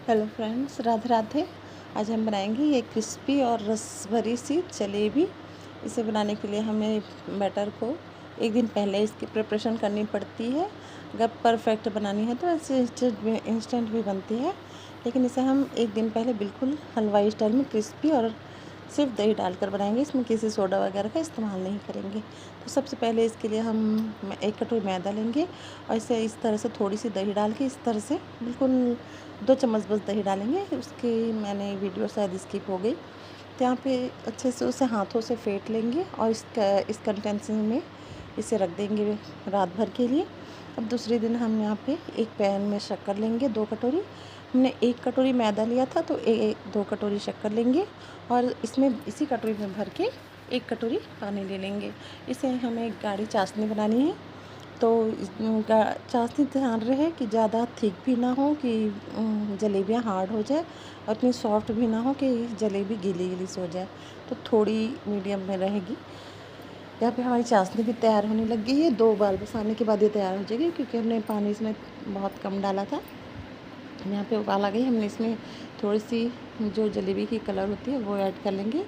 Hello friends, Radhe Radhe. आज हम बनाएंगे ये क्रिस्पी और रस भरी सी जलेबी। इसे बनाने के लिए हमें बैटर को एक दिन पहले इसकी प्रिपरेशन करनी पड़ती है। अगर परफेक्ट बनानी है तो ऐसे इंस्टेंट भी बनती है, लेकिन इसे हम एक दिन पहले बिल्कुल हलवाई स्टाइल में क्रिस्पी और सिर्फ दही डालकर बनाएंगे। इसमें किसी सोडा वगैरह का इस्तेमाल नहीं करेंगे। तो सबसे पहले इसके लिए हम 1 कटोरी मैदा लेंगे और इसे इस तरह से थोड़ी सी दही डाल के इस तरह से बिल्कुल 2 चम्मच बस दही डालेंगे। उसकी मैंने वीडियो शायद स्किप हो गई, तो यहाँ पे अच्छे से उसे हाथों से फेंट लेंगे और इस कंटेंसर में इसे रख देंगे रात भर के लिए। अब दूसरे दिन हम यहाँ पे एक पैन में शक्कर लेंगे 2 कटोरी। हमने 1 कटोरी मैदा लिया था, तो 2 कटोरी शक्कर लेंगे और इसमें इसी कटोरी में भर के 1 कटोरी पानी ले लेंगे। इसे हमें गाढ़ी चाशनी बनानी है, तो चाशनी ध्यान रहे कि ज़्यादा थिक भी ना हो कि जलेबियाँ हार्ड हो जाए और इतनी सॉफ्ट भी ना हो कि जलेबी गीली गीली सी हो जाए। तो थोड़ी मीडियम में रहेगी। यहाँ पे हमारी चाशनी भी तैयार होने लग गई है। 2 उबाल बस आने के बाद ये तैयार हो जाएगी, क्योंकि हमने पानी इसमें बहुत कम डाला था। यहाँ पे उबाल आ गई। हमने इसमें थोड़ी सी जो जलेबी की कलर होती है वो ऐड कर लेंगे।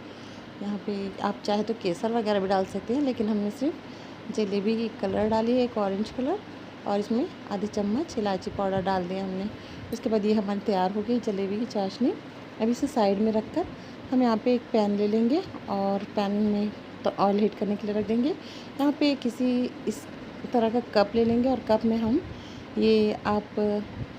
यहाँ पे आप चाहे तो केसर वगैरह भी डाल सकते हैं, लेकिन हमने सिर्फ जलेबी की कलर डाली है, एक ऑरेंज कलर, और इसमें आधी चम्मच इलायची पाउडर डाल दिया हमने। उसके बाद ये हमारी तैयार हो गई जलेबी की चाशनी। अब इसे साइड में रख कर हम यहाँ पे एक पैन ले लेंगे और पैन में तो ऑयल हीट करने के लिए रख देंगे। यहाँ पे किसी इस तरह का कप ले लेंगे और कप में हम ये आप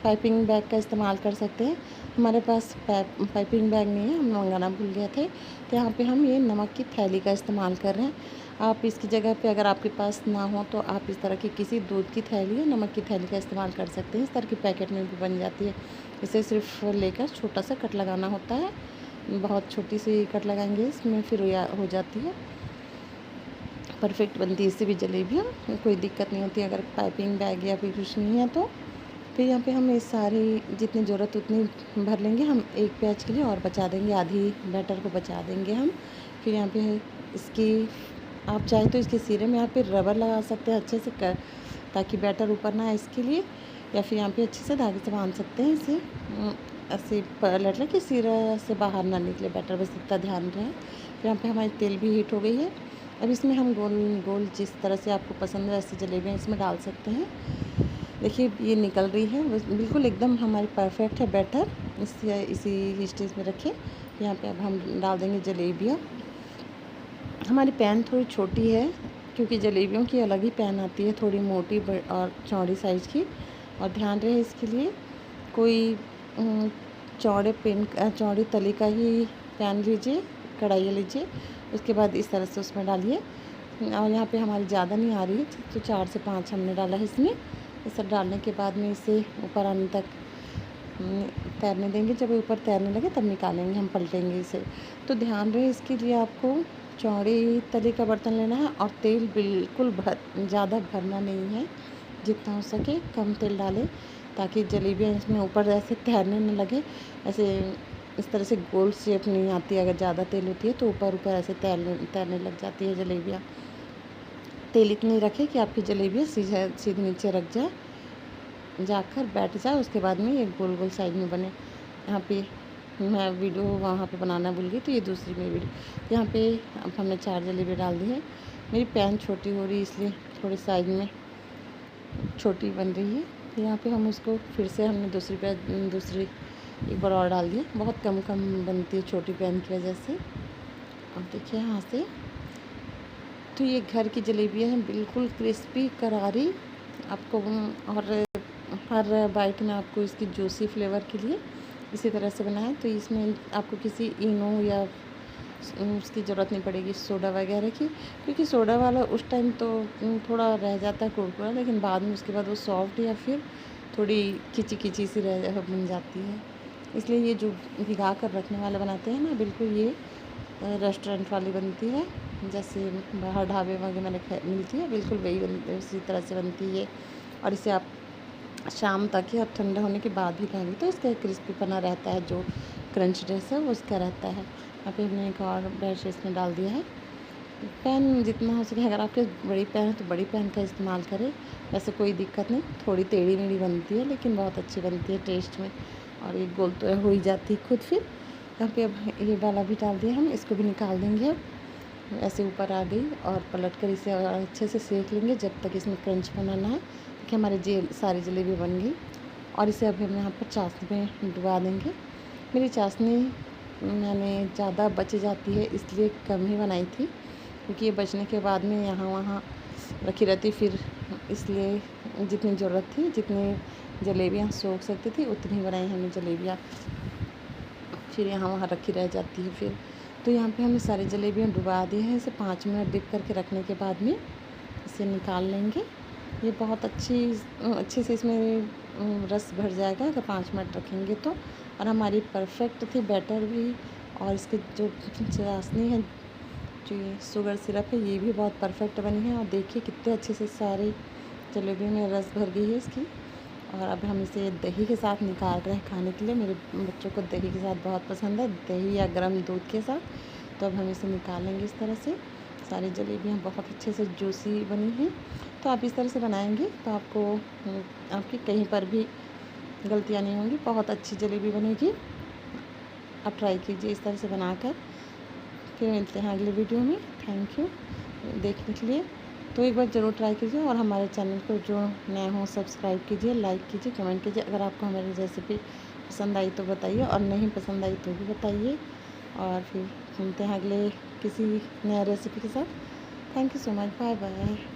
पाइपिंग बैग का इस्तेमाल कर सकते हैं। हमारे पास पाइपिंग बैग नहीं है, हम मंगाना भूल गए थे, तो यहाँ पे हम ये नमक की थैली का इस्तेमाल कर रहे हैं। आप इसकी जगह पे अगर आपके पास ना हो तो आप इस तरह की किसी दूध की थैली या नमक की थैली का इस्तेमाल कर सकते हैं। इस तरह की पैकेट में भी बन जाती है। इसे सिर्फ लेकर छोटा सा कट लगाना होता है। बहुत छोटी सी कट लगाएंगे इसमें, फिर हो जाती है परफेक्ट बनती है। इससे भी जलेबियाँ कोई दिक्कत नहीं होती अगर पाइपिंग बैग या फिर कुछ नहीं है तो। फिर यहाँ पे हम ये सारी जितनी ज़रूरत उतनी भर लेंगे। हम एक बैच के लिए और बचा देंगे, आधी बैटर को बचा देंगे हम। फिर यहाँ पे इसकी आप चाहे तो इसके सिरे में यहाँ पे रबर लगा सकते हैं अच्छे से ताकि बैटर ऊपर ना आए इसके लिए, या फिर यहाँ पे अच्छे से धागे से बांध सकते हैं इसे। ऐसे पलट लें कि सिरा से बाहर ना निकले बैटर, बस इतना ध्यान रहे। फिर यहाँ पे हमारी तेल भी हीट हो गई है। अब इसमें हम गोल गोल जिस तरह से आपको पसंद है ऐसी जलेबियाँ इसमें डाल सकते हैं। देखिए ये निकल रही है, बिल्कुल एकदम हमारी परफेक्ट है बैटर। इसी स्टेज में रखें। यहाँ पे अब हम डाल देंगे जलेबियाँ। हमारी पैन थोड़ी छोटी है, क्योंकि जलेबियों की अलग ही पैन आती है, थोड़ी मोटी और चौड़ी साइज़ की। और ध्यान रहे इसके लिए कोई चौड़ी तली का ही पैन लीजिए, कढ़ाई लीजिए। उसके बाद इस तरह से उसमें डालिए। और यहाँ पे हमारी ज़्यादा नहीं आ रही है, तो 4 से 5 हमने डाला है इसमें। ये सब डालने के बाद में इसे ऊपर आने तक तैरने देंगे। जब ऊपर तैरने लगे तब निकालेंगे, हम पलटेंगे इसे। तो ध्यान रहे इसके लिए आपको चौड़ी तली का बर्तन लेना है और तेल बिल्कुल ज़्यादा भरना नहीं है। जितना हो सके कम तेल डालें, ताकि जलेबियाँ इसमें ऊपर ऐसे तैरने न लगे। ऐसे इस तरह से गोल शेप नहीं आती, अगर ज़्यादा तेल होती है तो ऊपर ऊपर ऐसे तैरने लग जाती है जलेबियाँ। तेल इतनी रखें कि आपकी जलेबियाँ सीधे नीचे रख जाकर बैठ जाए। उसके बाद में एक गोल गोल साइज में बने। यहाँ पे मैं वीडियो वहाँ पे बनाना भूल गई, तो ये दूसरी मेरी वीडियो। यहाँ पे अब हमने 4 जलेबी डाल दी है। मेरी पैन छोटी हो रही है इसलिए थोड़ी साइज में छोटी बन रही है। तो यहाँ पे हम उसको फिर से हमने दूसरी एक बार और डाल दिया। बहुत कम बनती है छोटी पैन की वजह से। अब देखिए यहाँ से, तो ये घर की जलेबियाँ हैं, बिल्कुल क्रिस्पी करारी आपको। और हर बाइट में आपको इसकी जूसी फ्लेवर के लिए इसी तरह से बनाएं। तो इसमें आपको किसी इनो या उसकी ज़रूरत नहीं पड़ेगी सोडा वगैरह की, क्योंकि सोडा वाला उस टाइम तो थोड़ा रह जाता है कुरकुरा, लेकिन बाद में उसके बाद वो सॉफ्ट या फिर थोड़ी खिंची सी बन जाती है। इसलिए ये जो भिगा कर रखने वाला बनाते हैं ना, बिल्कुल ये रेस्टोरेंट वाली बनती है, जैसे बाहर ढाबे वगैरह में मिलती है, बिल्कुल वही उसी तरह से बनती है। और इसे आप शाम तक ही, अब ठंडा होने के बाद भी खाएंगे तो इसका क्रिस्पीपना रहता है, जो क्रंचनेस है वो उसका रहता है। यहाँ पे हमने एक और बैच इसमें डाल दिया है। पैन जितना हो सके, अगर आपके बड़ी पैन है तो बड़ी पैन का इस्तेमाल करें। वैसे कोई दिक्कत नहीं, थोड़ी टेढ़ी मेढ़ी बनती है लेकिन बहुत अच्छी बनती है टेस्ट में। और ये गोल तो हो ही जाती है खुद। फिर यहाँ पे अब ये वाला भी डाल दिया हम, इसको भी निकाल देंगे। अब ऐसे ऊपर आ गई और पलट कर इसे अच्छे से सेक लेंगे जब तक इसमें क्रंच बनाना है। देखिए हमारी सारी जलेबी बन गई और इसे अब हम यहाँ पर चाशनी में डुबा देंगे। मेरी चाशनी मैंने ज़्यादा बच जाती है इसलिए कम ही बनाई थी, क्योंकि ये बचने के बाद में यहाँ वहाँ रखी रहती, फिर इसलिए जितनी ज़रूरत थी, जितनी जलेबियाँ सोख सकती थी उतनी बनाई हमने जलेबियाँ, फिर यहाँ वहाँ रखी रह जाती है फिर। तो यहाँ पे हमने सारी जलेबियाँ डुबा दी हैं। इसे 5 मिनट डिप करके रखने के बाद में इसे निकाल लेंगे। ये बहुत अच्छे से इसमें रस भर जाएगा अगर 5 मिनट रखेंगे तो। और हमारी परफेक्ट थी बैटर भी, और इसकी जो चाशनी है, जो ये शुगर सिरप है, ये भी बहुत परफेक्ट बनी है। और देखिए कितने अच्छे से सारी जलेबी में रस भर गई है इसकी। और अब हम इसे दही के साथ निकाल रहे हैं खाने के लिए। मेरे बच्चों को दही के साथ बहुत पसंद है, दही या गर्म दूध के साथ। तो अब हम इसे निकाल लेंगे इस तरह से। सारी जलेबियाँ बहुत अच्छे से जूसी बनी हैं। तो आप इस तरह से बनाएंगे तो आपकी कहीं पर भी गलतियाँ नहीं होंगी, बहुत अच्छी जलेबी बनेगी। आप ट्राई कीजिए इस तरह से बनाकर। फिर मिलते हैं अगले वीडियो में। थैंक यू देखने के लिए। तो एक बार ज़रूर ट्राई कीजिए और हमारे चैनल को जो नए हों सब्सक्राइब कीजिए, लाइक कीजिए, कमेंट कीजिए। अगर आपको हमारी रेसिपी पसंद आई तो बताइए, और नहीं पसंद आई तो भी बताइए। और फिर मिलते हैं अगले किसी नए रेसिपी के साथ। Thank you so much. Bye bye.